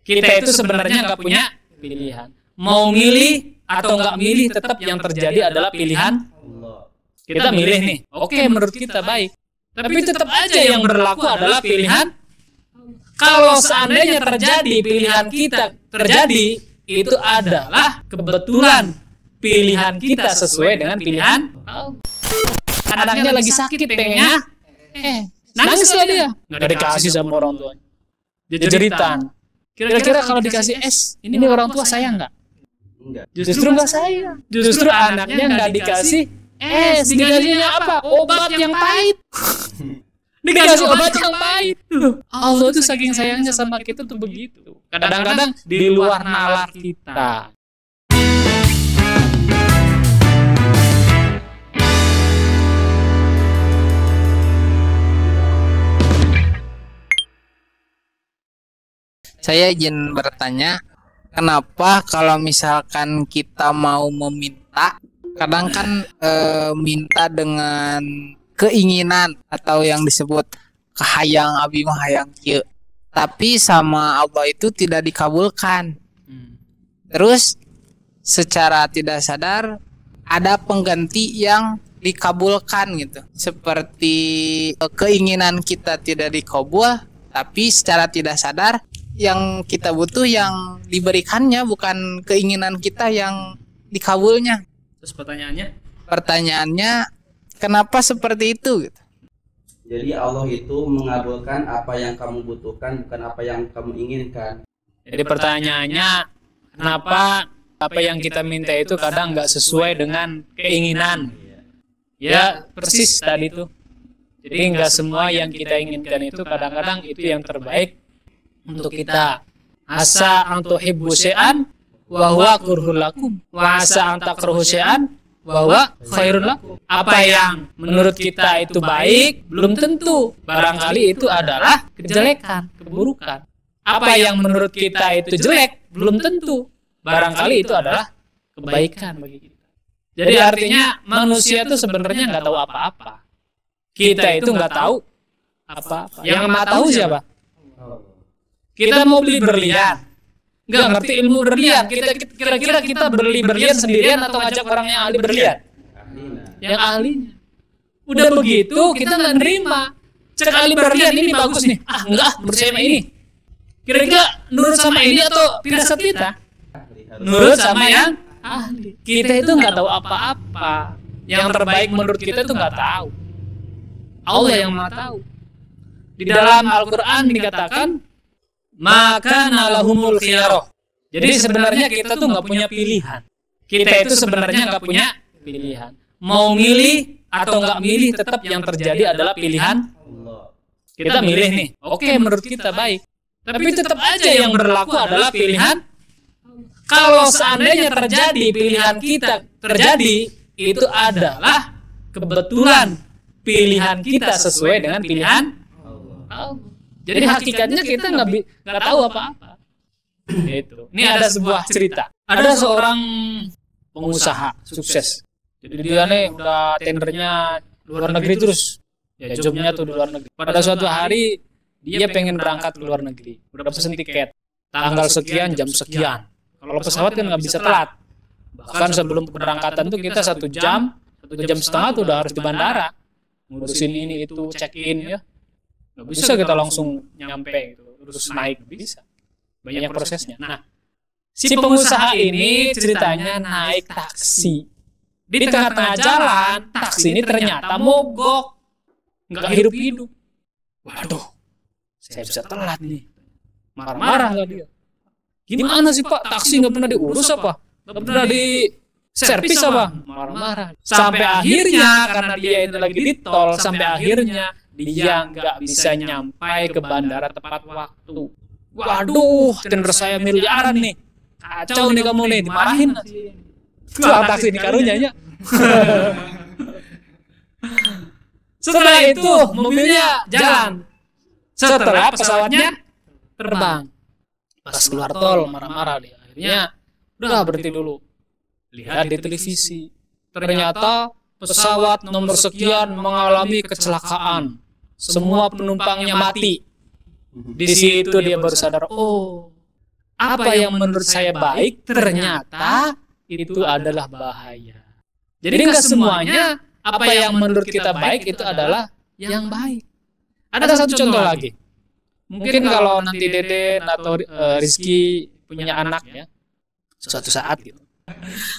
Kita itu sebenarnya nggak punya pilihan. Mau milih atau nggak milih, tetap yang terjadi adalah pilihan Allah. Kita milih nih, oke, menurut kita baik. Tapi tetap aja yang berlaku adalah pilihan. Kalau seandainya terjadi pilihan kita terjadi, itu adalah kebetulan pilihan kita sesuai dengan pilihan. Anaknya lagi sakit pengennya, nangis lah dia, nggak dikasih sama orang tuanya, jeritan. Kira-kira kalau dikasih es, ini orang tua sayang nggak? Justru nggak sayang. Justru anaknya nggak dikasih es, dikasihnya apa? Obat yang pahit. Dikasih obat yang pahit. Allah tuh saking sayangnya sama kita tuh begitu. Kadang-kadang di luar nalar kita. Saya izin bertanya, kenapa kalau misalkan kita mau meminta, kadang kan minta dengan keinginan atau yang disebut kahayang abi mah hayang kieu, tapi sama Allah itu tidak dikabulkan. Terus secara tidak sadar ada pengganti yang dikabulkan gitu. Seperti keinginan kita tidak dikabul, tapi secara tidak sadar yang kita butuh yang diberikannya, bukan keinginan kita yang dikabulnya. Terus pertanyaannya, kenapa seperti itu gitu? Jadi Allah itu mengabulkan apa yang kamu butuhkan, bukan apa yang kamu inginkan. Jadi pertanyaannya, kenapa apa yang kita minta itu kadang nggak sesuai dengan keinginan? Ya persis tadi tuh. Jadi nggak semua yang kita inginkan itu kadang-kadang itu yang terbaik untuk kita. Asa antu hibbu syai'an wa huwa kurhul lakum wa asa anta kruhu syai'an wa huwa khairul lakum. Apa yang menurut kita itu baik belum tentu, barangkali itu adalah kejelekan, keburukan. Apa yang menurut kita itu jelek belum tentu, barangkali itu adalah kebaikan bagi kita. Jadi artinya manusia itu sebenarnya nggak tahu apa-apa. Kita itu nggak tahu apa-apa. Yang Maha tahu siapa? Kita mau beli berlian, nggak ngerti ilmu berlian. Kira-kira kita beli berlian sendirian atau ngajak orang yang ahli berlian? Yang ahlinya. Udah begitu kita nggak nerima. Cek ahli berlian, ini bagus nih. Enggak, menurut saya ini. Kira-kira nurut sama ini atau firasat kita? Nurut sama yang ahli. Kita itu nggak tahu apa-apa. Yang terbaik menurut kita itu nggak tahu. Allah yang Maha tahu. Di dalam Al-Quran dikatakan, maka nalahumul khiyarah. Jadi sebenarnya kita tuh nggak punya pilihan. Kita itu sebenarnya nggak punya pilihan. Mau milih atau nggak milih, tetap yang terjadi adalah pilihan Allah. Kita milih nih, oke, menurut kita baik. Tapi tetap aja yang berlaku adalah pilihan. Kalau seandainya terjadi pilihan kita terjadi, itu adalah kebetulan pilihan kita sesuai dengan pilihan Allah. Jadi hakikatnya kita nggak tahu apa-apa. Gitu. Ini ada sebuah cerita. Ada seorang pengusaha sukses. Jadi dia nih udah tendernya luar negeri terus. Ya jobnya tuh di luar negeri. Pada suatu hari dia pengen berangkat ke luar negeri. Udah pesen tiket. Tanggal sekian, jam sekian. Kalau pesawat kan nggak bisa telat. Bahkan sebelum keberangkatan tuh kita 1 jam, 1,5 jam tuh udah harus di bandara. Ngurusin ini itu, check in ya. Nggak bisa kita langsung nyampe gitu, terus naik, bisa. Banyak prosesnya. Nah, si pengusaha ini ceritanya naik taksi. Di tengah-tengah jalan, taksi ini ternyata mogok. Nggak hidup-hidup. Waduh, saya bisa telat nih. Marah-marah lah dia. Gimana sih Pak, taksi nggak pernah diurus apa? Nggak pernah di servis apa? Marah-marah. Sampai akhirnya, karena dia itu lagi di tol, sampai akhirnya dia nggak bisa nyampai ke bandara tepat waktu. Waduh, tender saya miliaran nih. Kacau nih kamu nih, dimarahin. Tukang taksi ini karunya ya. Setelah itu mobilnya jalan. Setelah pesawatnya terbang. Pas keluar tol marah-marah dia. Akhirnya udah berhenti dulu. Lihat di televisi. Ternyata pesawat nomor sekian mengalami kecelakaan. Semua penumpangnya mati. Di situ dia baru sadar, oh, apa yang menurut saya baik ternyata itu adalah bahaya. Jadi nggak semuanya apa yang menurut kita baik itu adalah yang baik. Ada satu contoh lagi. Mungkin kalau nanti Deden atau Rizky punya anak ya, suatu saat gitu.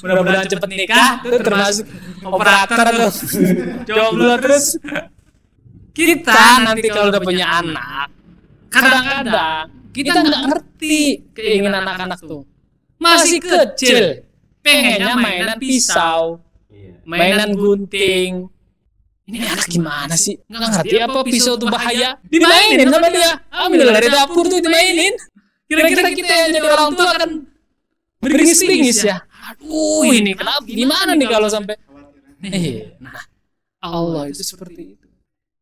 Mudah-mudahan cepet nikah, itu termasuk operator tuh. Jomblo terus. Kita nanti kalau udah punya anak, kadang-kadang kita nggak ngerti keinginan anak-anak tuh. Masih kecil, pengennya mainan pisau, mainan gunting. Ini anak gimana sih? Nggak ngerti apa pisau itu bahaya? Dimainin sama dia. Ambil dari dapur tuh dimainin. Kira-kira kita yang jadi orang tua akan beringis-beringis ya. Aduh, ini kenapa? Gimana nih kalau sampai? Nah, Allah itu seperti itu.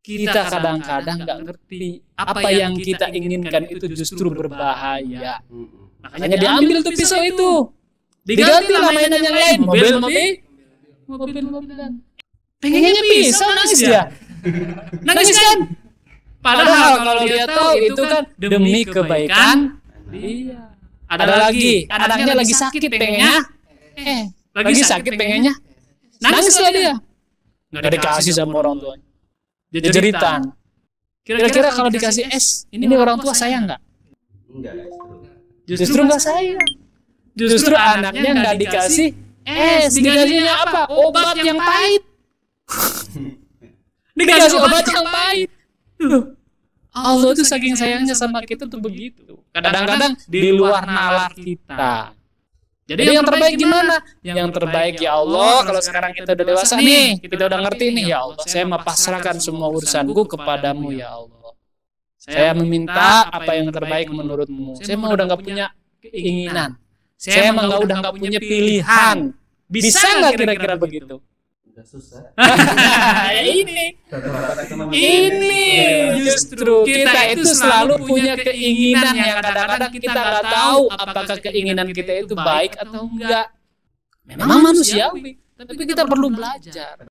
Kita kadang-kadang nggak ngerti apa yang kita inginkan itu justru berbahaya. Makanya diambil tuh pisau itu, diganti lah mainan yang lain, mobil-mobilan. Pengennya pisau, nangis dia, nangis kan? Padahal kalau dia tahu itu kan demi kebaikan. Iya. Ada lagi, anaknya lagi sakit pengennya, lagi sakit pengennya, nangis lah dia, nggak dikasih sama orang tuanya. Jeritan. Kira-kira kalau dikasih es, ini orang tua sayang nggak? Enggak. Justru nggak sayang. Justru anaknya nggak dikasih es, dikasihnya apa? Obat yang pahit. Dikasih obat yang pahit. Allah itu saking sayangnya sama kita tuh begitu. Kadang-kadang di luar nalar kita. Jadi yang terbaik gimana? Yang terbaik ya Allah, kalau sekarang kita udah dewasa nih, kita udah ngerti nih, ya Allah, saya mempasrahkan semua urusanku kepadamu ya Allah. Saya meminta apa yang terbaik menurutmu. Saya udah nggak punya keinginan. Saya udah nggak punya pilihan. Bisa nggak kira-kira begitu? Udah susah. Ini justru kita itu selalu punya keinginan yang kadang-kadang kita nggak tahu apakah keinginan kita itu baik atau enggak. Memang manusiawi, tapi kita perlu belajar.